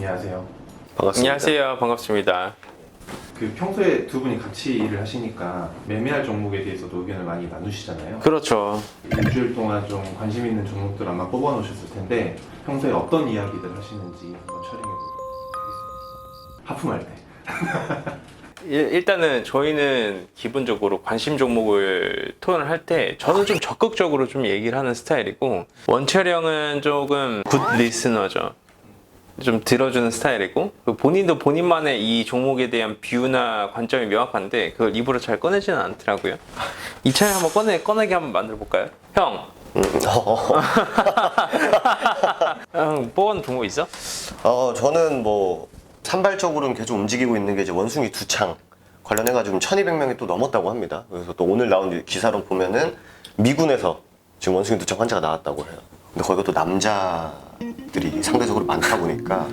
안녕하세요. 반갑습니다. 안녕하세요. 반갑습니다. 그 평소에 두 분이 같이 일을 하시니까 매매할 종목에 대해서도 의견을 많이 나누시잖아요. 그렇죠. 일주일 동안 좀 관심 있는 종목들 아마 뽑아 놓으셨을 텐데 평소에 어떤 이야기들 하시는지 한번 촬영해 보도록 하겠습니다. 하품할 때. 일단은 저희는 기본적으로 관심 종목을 토론을 할 때 저는 좀 적극적으로 좀 얘기를 하는 스타일이고, 원철이 형은 조금 굿 리스너죠. 좀 들어주는 스타일이고, 본인도 본인만의 이 종목에 대한 뷰나 관점이 명확한데 그걸 입으로 잘 꺼내지는 않더라고요. 이 차에 한번 꺼내게 한번 만들어 볼까요? 형! 형 뽑은 종목 있어? 저는 뭐 산발적으로는 계속 움직이고 있는 게 이제 원숭이 두창 관련해가지고 1200명이 또 넘었다고 합니다. 그래서 또 오늘 나온 기사로 보면은 미군에서 지금 원숭이 두창 환자가 나왔다고 해요. 근데 거기가 또 남자들이 상대적으로 많다 보니까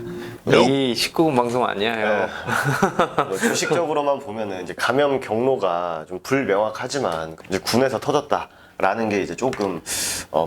이 19금 방송 아니야, 형. 뭐 주식적으로만 보면은 이제 감염 경로가 좀 불명확하지만 이제 군에서 터졌다라는 게 이제 조금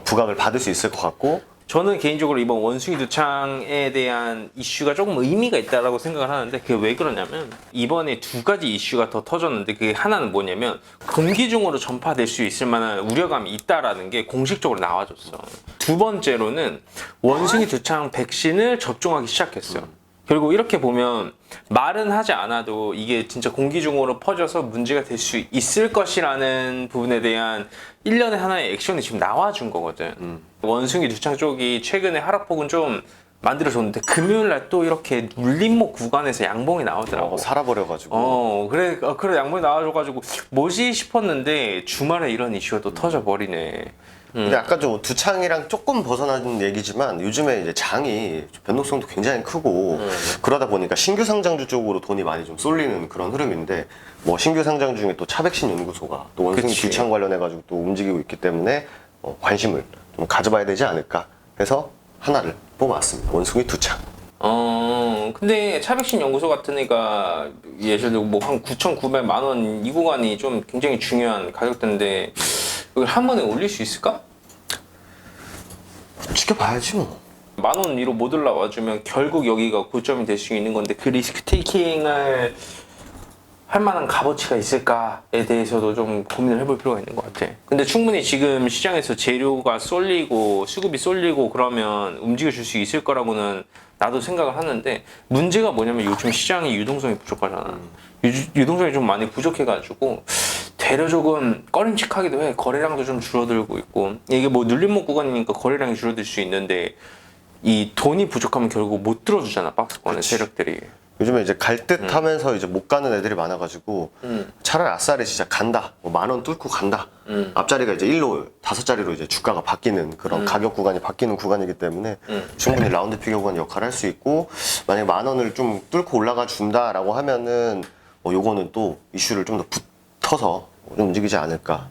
부각을 받을 수 있을 것 같고, 저는 개인적으로 이번 원숭이 두창에 대한 이슈가 조금 의미가 있다라고 생각을 하는데, 그게 왜 그러냐면 이번에 두 가지 이슈가 더 터졌는데, 그게 하나는 뭐냐면 공기 중으로 전파될 수 있을 만한 우려감이 있다라는 게 공식적으로 나와줬어. 두 번째로는 원숭이 두창 백신을 접종하기 시작했어요. 그리고 이렇게 보면 말은 하지 않아도 이게 진짜 공기 중으로 퍼져서 문제가 될 수 있을 것이라는 부분에 대한 일련의 하나의 액션이 지금 나와준 거거든. 원숭이 두창 쪽이 최근에 하락폭은 좀 만들어줬는데 금요일날 또 이렇게 물림목 구간에서 양봉이 나오더라고. 살아버려가지고. 그래 양봉이 나와줘가지고 뭐지 싶었는데 주말에 이런 이슈가 또 터져버리네. 근데 아까 좀 두창이랑 조금 벗어나는 얘기지만 요즘에 이제 장이 변동성도 굉장히 크고 그러다 보니까 신규 상장주 쪽으로 돈이 많이 좀 쏠리는 그런 흐름인데, 뭐 신규 상장 중에 또 차백신 연구소가 또 원숭이 그치. 두창 관련해가지고 또 움직이고 있기 때문에 관심을 좀 가져봐야 되지 않을까 해서 하나를 뽑아왔습니다. 원숭이 두창. 근데 차백신 연구소 같은 애가 예를 들어 뭐 한 9,900만 원 이 구간이 좀 굉장히 중요한 가격대인데 이걸 한 번에 올릴 수 있을까? 지켜봐야지 뭐. 10,000원 위로 못 올라와주면 결국 여기가 고점이 될 수 있는 건데, 그 리스크 테이킹을 할 만한 값어치가 있을까에 대해서도 좀 고민을 해볼 필요가 있는 것 같아. 근데 충분히 지금 시장에서 재료가 쏠리고 수급이 쏠리고 그러면 움직여줄 수 있을 거라고는 나도 생각을 하는데, 문제가 뭐냐면 요즘 시장이 유동성이 부족하잖아. 유동성이 좀 많이 부족해가지고 되려 조금 꺼림칙하기도 해. 거래량도 좀 줄어들고 있고, 이게 뭐 눌림목 구간이니까 거래량이 줄어들 수 있는데 이 돈이 부족하면 결국 못 들어주잖아, 박스권의 세력들이. 요즘에 이제 갈 듯 하면서 이제 못 가는 애들이 많아가지고 차라리 아싸리 진짜 간다, 뭐 10,000원 뚫고 간다, 앞자리가 이제 1로 5자리로 이제 주가가 바뀌는 그런 가격 구간이 바뀌는 구간이기 때문에 충분히 라운드 피겨 구간 역할을 할 수 있고, 만약에 10,000원을 좀 뚫고 올라가 준다라고 하면은 요거는 또 이슈를 좀 더 붙어서 좀 움직이지 않을까.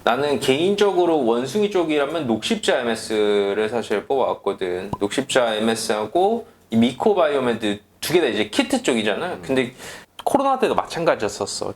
나는 개인적으로 원숭이 쪽이라면 녹십자 MS를 사실 뽑아왔거든. 녹십자 MS하고 이 미코바이오메드 두 개 다 이제 키트 쪽이잖아. 근데 코로나 때도 마찬가지였었어.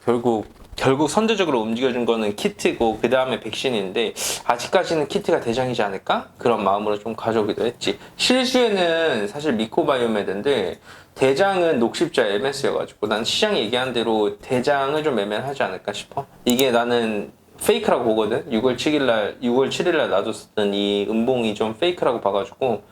결국 선제적으로 움직여준 거는 키트고 그 다음에 백신인데, 아직까지는 키트가 대장이지 않을까? 그런 마음으로 좀 가져오기도 했지. 실수에는 사실 미코바이오메드인데 대장은 녹십자 MS여가지고 난 시장이 얘기한 대로 대장을 좀 매매하지 않을까 싶어. 이게 나는 페이크라고 보거든. 6월 7일날 놔뒀었던 이 음봉이 좀 페이크라고 봐가지고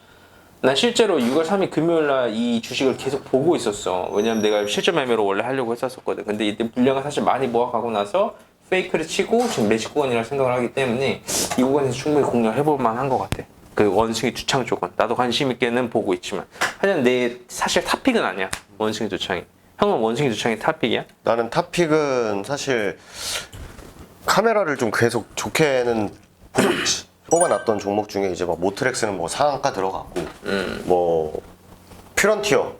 난 실제로 6월 3일 금요일날 이 주식을 계속 보고 있었어. 왜냐면 내가 실제 매매로 원래 하려고 했었거든. 근데 이때 물량을 사실 많이 모아가고 나서 페이크를 치고 지금 매직 구간이라고 생각을 하기 때문에 이 구간에서 충분히 공략을 해볼 만한 것 같아. 그 원숭이 두창 쪽은 나도 관심 있게는 보고 있지만, 하여튼 내 사실 탑픽은 아니야, 원숭이 두창이. 형은 원숭이 두창이 탑픽이야? 나는 탑픽은 사실 카메라를 좀 계속 좋게는 보고 있지. 뽑아놨던 종목 중에 이제 막 모트렉스는 뭐 상한가 들어갔고, 뭐 퓨런티어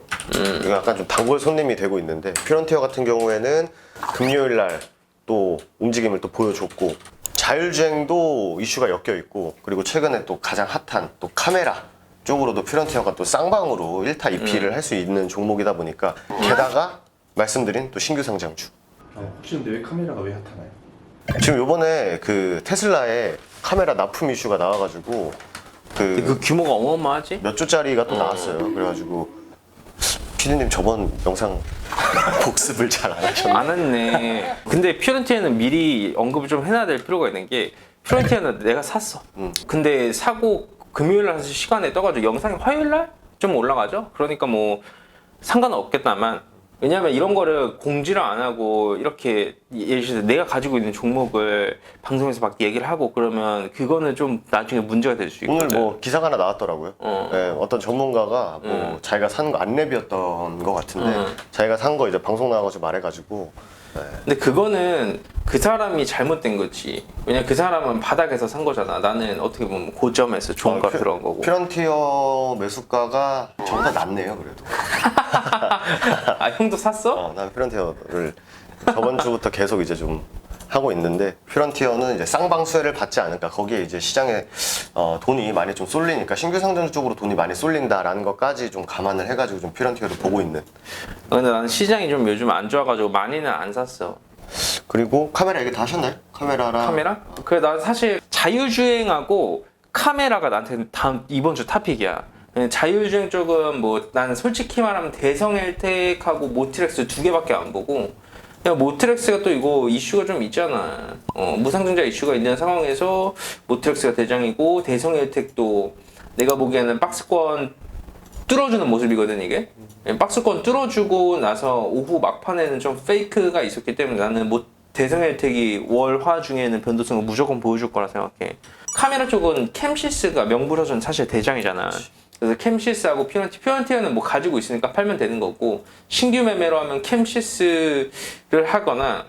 이거 약간 좀 단골 손님이 되고 있는데, 퓨런티어 같은 경우에는 금요일 날 또 움직임을 또 보여줬고, 자율주행도 이슈가 엮여 있고, 그리고 최근에 또 가장 핫한 또 카메라 쪽으로도 퓨런티어가 또 쌍방으로 1타 2피를 할 수 있는 종목이다 보니까, 게다가 말씀드린 또 신규 상장주. 혹시 근데 왜 카메라가 왜 핫하나요? 지금 요번에 그 테슬라의 카메라 납품 이슈가 나와가지고 그 규모가 어마어마하지? 몇 조짜리가 또 나왔어요. 그래가지고 피디님 저번 영상 복습을 잘 안 하셨나요? 안 했네. 근데 피오렌티나는 미리 언급을 좀 해놔야 될 필요가 있는 게 피오렌티나는 내가 샀어. 근데 사고 금요일 날 시간에 떠가지고 영상이 화요일 날 좀 올라가죠. 그러니까 뭐 상관은 없겠다만 왜냐면 이런 거를 공지를 안 하고 이렇게 예를 들어서 내가 가지고 있는 종목을 방송에서 막 얘기를 하고 그러면 그거는 좀 나중에 문제가 될 수 있거든. 오늘 뭐 기사가 하나 나왔더라고요. 네, 어떤 전문가가 뭐 자기가 산 거 안랩이었던 것 같은데 자기가 산 거 이제 방송 나와가지고 말해가지고 근데 그거는 그 사람이 잘못된 거지. 왜냐 그 사람은 바닥에서 산 거잖아. 나는 어떻게 보면 고점에서 좋은 값 들어간 거고. 피런티어 매수가가 저보다 낫네요 그래도. 아 형도 샀어? 난 피런티어를 저번 주부터 계속 이제 좀 하고 있는데 피런티어는 이제 쌍방수혜를 받지 않을까. 거기에 이제 시장에 돈이 많이 좀 쏠리니까 신규 상장 쪽으로 돈이 많이 쏠린다라는 것까지 좀 감안을 해가지고 좀 피런티어를 보고 있는. 근데 나는 시장이 좀 요즘 안 좋아가지고 많이는 안 샀어. 그리고 카메라 얘기 다 하셨나요? 카메라랑 카메라? 그래 난 사실 자율주행하고 카메라가 나한테 다음 이번 주 탑픽이야. 자율주행 쪽은 뭐 나는 솔직히 말하면 대성 헬텍하고 모트렉스 두 개밖에 안 보고 야 모트렉스가 또 이거 이슈가 좀 있잖아. 무상증자 이슈가 있는 상황에서 모트렉스가 대장이고 대성 헬텍도 내가 보기에는 박스권 뚫어주는 모습이거든 이게. 박스권 뚫어주고 나서 오후 막판에는 좀 페이크가 있었기 때문에 나는 대성 혜택이 월화 중에는 변동성을 무조건 보여줄 거라 생각해. 카메라 쪽은 캠시스가 명불허전 사실 대장이잖아. 그래서 캠시스하고 피오렌티어는 뭐 가지고 있으니까 팔면 되는 거고 신규 매매로 하면 캠시스를 하거나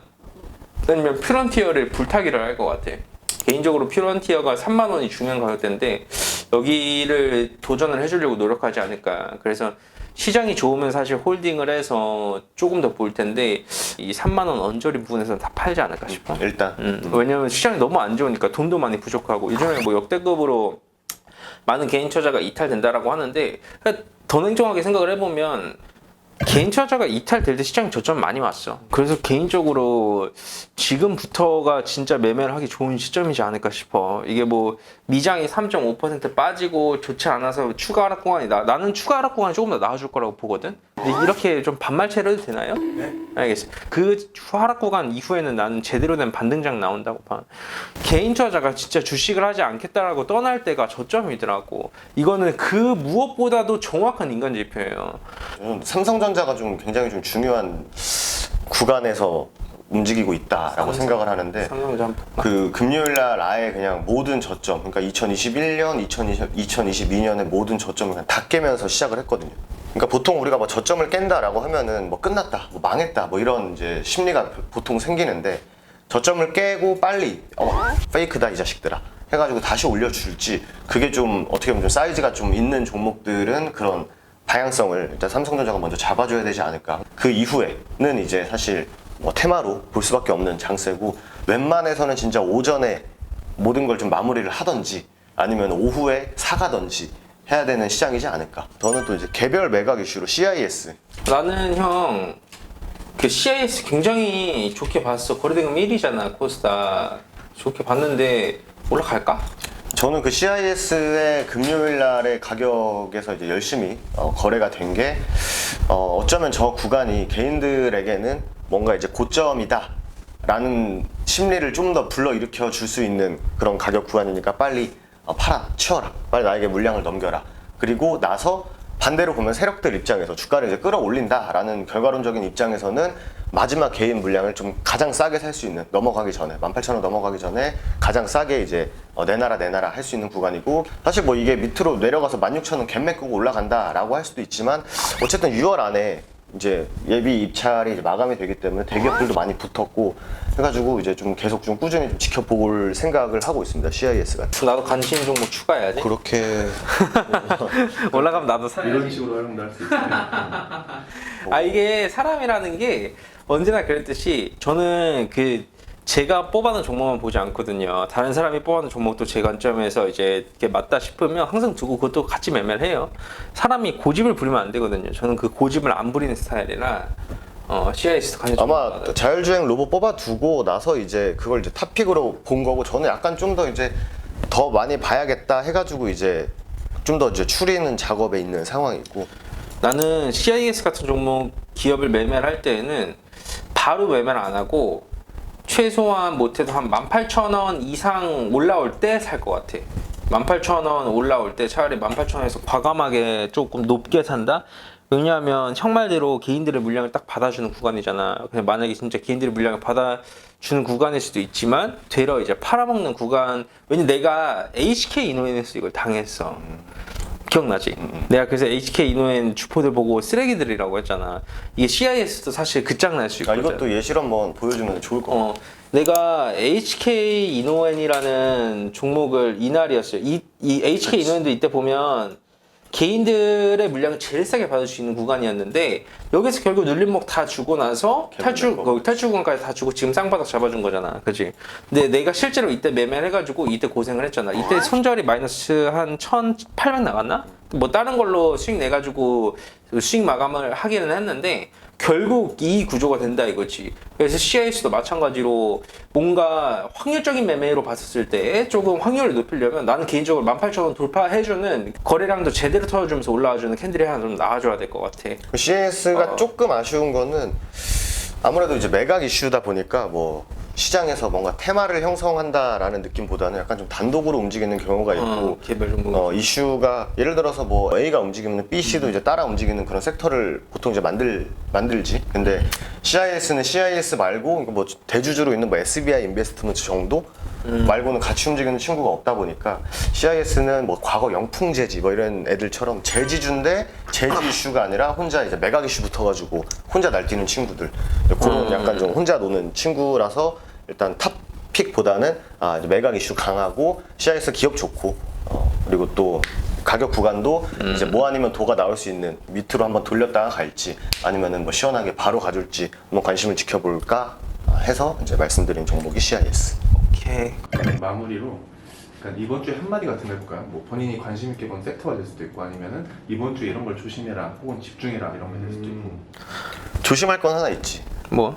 아니면 피오렌티어를 불타기를 할 것 같아. 개인적으로 피오렌티어가 3만 원이 중요한 가격대인데 여기를 도전을 해주려고 노력하지 않을까. 그래서 시장이 좋으면 사실 홀딩을 해서 조금 더 볼 텐데 이 3만 원 언저리 부분에서는 다 팔지 않을까 싶어. 일단 왜냐면 시장이 너무 안 좋으니까 돈도 많이 부족하고 요즘에 뭐 역대급으로 많은 개인 투자자가 이탈된다라고 하는데 더 냉정하게 생각을 해보면 개인 투자자가 이탈될 때 시장이 저점 많이 왔어. 그래서 개인적으로 지금부터가 진짜 매매를 하기 좋은 시점이지 않을까 싶어. 이게 뭐 미장이 3.5% 빠지고 좋지 않아서 추가 하락 구간이 나는 추가 하락 구간이 조금 더 나아질 거라고 보거든. 근데 이렇게 좀 반말체로 해도 되나요? 네. 알겠어. 그 하락 구간 이후에는 나는 제대로 된 반등장 나온다고 봐. 개인 투자자가 진짜 주식을 하지 않겠다라고 떠날 때가 저점이더라고. 이거는 그 무엇보다도 정확한 인간 지표예요. 저는 삼성전자가 좀 굉장히 좀 중요한 구간에서 움직이고 있다라고 생각을 하는데 삼성전자 그 금요일날 아예 그냥 모든 저점 그러니까 2021년, 2022년의 모든 저점을 그냥 다 깨면서 시작을 했거든요. 그러니까 보통 우리가 뭐 저점을 깬다라고 하면은 뭐 끝났다, 뭐 망했다, 뭐 이런 이제 심리가 보통 생기는데 저점을 깨고 빨리 페이크다 이 자식들아 해가지고 다시 올려줄지 그게 좀 어떻게 보면 좀 사이즈가 좀 있는 종목들은 그런 방향성을 일단 삼성전자가 먼저 잡아줘야 되지 않을까. 그 이후에는 이제 사실 뭐 테마로 볼 수밖에 없는 장세고 웬만해서는 진짜 오전에 모든 걸 좀 마무리를 하던지 아니면 오후에 사가던지 해야 되는 시장이지 않을까. 저는 또 이제 개별 매각 이슈로 CIS. 나는 형 그 CIS 굉장히 좋게 봤어. 거래대금 1위잖아 코스닥. 좋게 봤는데 올라갈까? 저는 그 CIS의 금요일 날의 가격에서 이제 열심히 거래가 된 게 어쩌면 저 구간이 개인들에게는 뭔가 이제 고점이다 라는 심리를 좀 더 불러일으켜 줄 수 있는 그런 가격 구간이니까 빨리 팔아 치워라, 빨리 나에게 물량을 넘겨라. 그리고 나서 반대로 보면 세력들 입장에서 주가를 이제 끌어올린다 라는 결과론적인 입장에서는 마지막 개인 물량을 좀 가장 싸게 살 수 있는, 넘어가기 전에 18,000원 넘어가기 전에 가장 싸게 이제 내놔라 할 수 있는 구간이고, 사실 뭐 이게 밑으로 내려가서 16,000원 갭 메꾸고 올라간다 라고 할 수도 있지만 어쨌든 6월 안에 이제 예비 입찰이 이제 마감이 되기 때문에 대기업들도 많이 붙었고 해가지고 이제 좀 계속 좀 꾸준히 좀 지켜볼 생각을 하고 있습니다. CIS 같은. 나도 관심 종목 추가해야지. 그렇게 올라가면 나도 사야지. 이런 식으로 활용도 할 수 있어요. 아 이게 사람이라는 게 언제나 그랬듯이 저는 그 제가 뽑아놓은 종목만 보지 않거든요. 다른 사람이 뽑아놓은 종목도 제 관점에서 이제 이렇게 맞다 싶으면 항상 두고 그것도 같이 매매를 해요. 사람이 고집을 부리면 안 되거든요. 저는 그 고집을 안 부리는 스타일이라 CIS도 관심 아마 자율주행 로봇 뽑아두고 나서 이제 그걸 이제 탑픽으로 본 거고, 저는 약간 좀 더 이제 더 많이 봐야겠다 해가지고 이제 좀 더 이제 추리는 작업에 있는 상황이고. 나는 CIS 같은 종목 기업을 매매를 할 때에는 바로 매매를 안 하고 최소한 못해도 한 18,000원 이상 올라올 때 살 것 같아. 18,000원 올라올 때 차라리 18,000원에서 과감하게 조금 높게 산다? 왜냐하면 형 말대로 개인들의 물량을 딱 받아주는 구간이잖아. 그냥 만약에 진짜 개인들의 물량을 받아주는 구간일 수도 있지만 되려 이제 팔아먹는 구간. 왜냐면 내가 HK 이노엔에서 이걸 당했어. 기억나지? 내가 그래서 HK 이노엔 주포들 보고 쓰레기들이라고 했잖아. 이게 CIS도 사실 끝장날 수 아, 있거든. 이것도 예시로 한번 보여주면 좋을 것 같아. 내가 HK 이노엔이라는 종목을 이날이었어요. 이 HK 이노엔도 이때 보면 개인들의 물량을 제일 싸게 받을 수 있는 구간이었는데 여기서 결국 눌림목 다 주고 나서 탈출 구간까지 다 주고 지금 쌍바닥 잡아준 거잖아, 그지? 근데 내가 실제로 이때 매매를 해가지고 이때 고생을 했잖아. 이때 손절이 마이너스 한 1,800 나갔나? 뭐 다른 걸로 수익 내가지고 수익 마감을 하기는 했는데 결국 이 구조가 된다 이거지. 그래서 CIS도 마찬가지로 뭔가 확률적인 매매로 봤었을 때 조금 확률을 높이려면 나는 개인적으로 18,000원 돌파해주는 거래량도 제대로 터져주면서 올라와주는 캔들이 하나 좀 나와줘야 될 것 같아. CIS가 조금 아쉬운 거는 아무래도 이제 매각 이슈다 보니까 뭐 시장에서 뭔가 테마를 형성한다라는 느낌보다는 약간 좀 단독으로 움직이는 경우가 있고 개별 종목. 이슈가 예를 들어서 뭐 A가 움직이면 B, C도 이제 따라 움직이는 그런 섹터를 보통 이제 만들지. 근데 CIS는 CIS 말고 뭐 대주주로 있는 뭐 SBI 인베스트먼트 정도 말고는 같이 움직이는 친구가 없다 보니까 CIS는 뭐 과거 영풍재지 뭐 이런 애들처럼 재지주인데 재지 이슈가 아니라 혼자 이제 매각 이슈 붙어가지고 혼자 날뛰는 친구들, 그런 약간 좀 혼자 노는 친구라서 일단 탑픽보다는 이제 매각 이슈 강하고 CIS 기업 좋고 그리고 또 가격 구간도 이제 뭐 아니면 도가 나올 수 있는 밑으로 한번 돌렸다가 갈지 아니면은 뭐 시원하게 바로 가줄지 한번 관심을 지켜볼까 해서 이제 말씀드린 종목이 CIS. 오케이. 마무리로 그러니까 이번 주에 한마디 같은 거 해볼까요? 뭐 본인이 관심 있게 본 섹터가 될 수도 있고 아니면은 이번 주에 이런 걸 조심해라 혹은 집중해라 이런 게 될 수도 있고. 조심할 건 하나 있지. 뭐?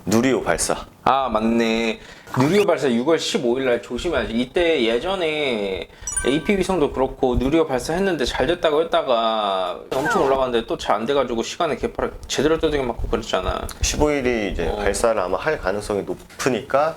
누리호 발사. 아 맞네. 누리호 발사 6월 15일 날 조심해야지. 이때 예전에 AP위성도 그렇고 누리호 발사했는데 잘 됐다고 했다가 엄청 올라갔는데 또 잘 안 돼가지고 시간에 개파를 제대로 떠들게 맞고 그랬잖아. 15일이 이제 발사를 아마 할 가능성이 높으니까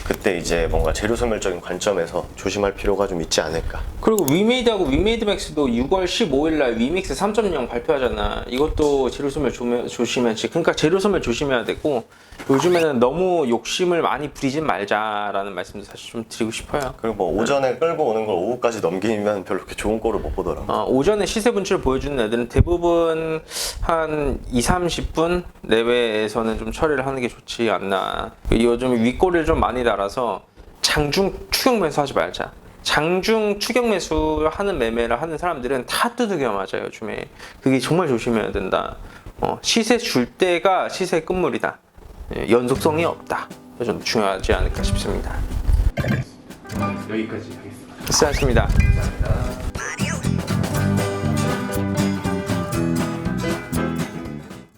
그때 이제 뭔가 재료 소멸적인 관점에서 조심할 필요가 좀 있지 않을까. 그리고 위메이드하고 위메이드맥스도 6월 15일 날 위믹스 3.0 발표하잖아. 이것도 재료 소멸 조심해야지. 그러니까 재료 소멸 조심해야 되고 요즘에는 너무 욕심을 많이 부리지 말자라는 말씀도 사실 좀 드리고 싶어요. 그리고 뭐 오전에 끌고 오는 걸 오후까지 넘기면 별로 그렇게 좋은 꼴을 못 보더라고. 오전에 시세 분출을 보여주는 애들은 대부분 한 2-30분 내외에서는 좀 처리를 하는 게 좋지 않나. 요즘 윗꼬리를 좀 많이 달아서 장중 추격 매수하지 말자. 장중 추격 매수하는 매매를 하는 사람들은 다 두들겨 맞아요 요즘에. 그게 정말 조심해야 된다. 시세 줄 때가 시세의 끝물이다. 연속성이 없다. 그래서 좀 중요하지 않을까 싶습니다. 여기까지 하겠습니다. 수고하셨습니다. 감사합니다.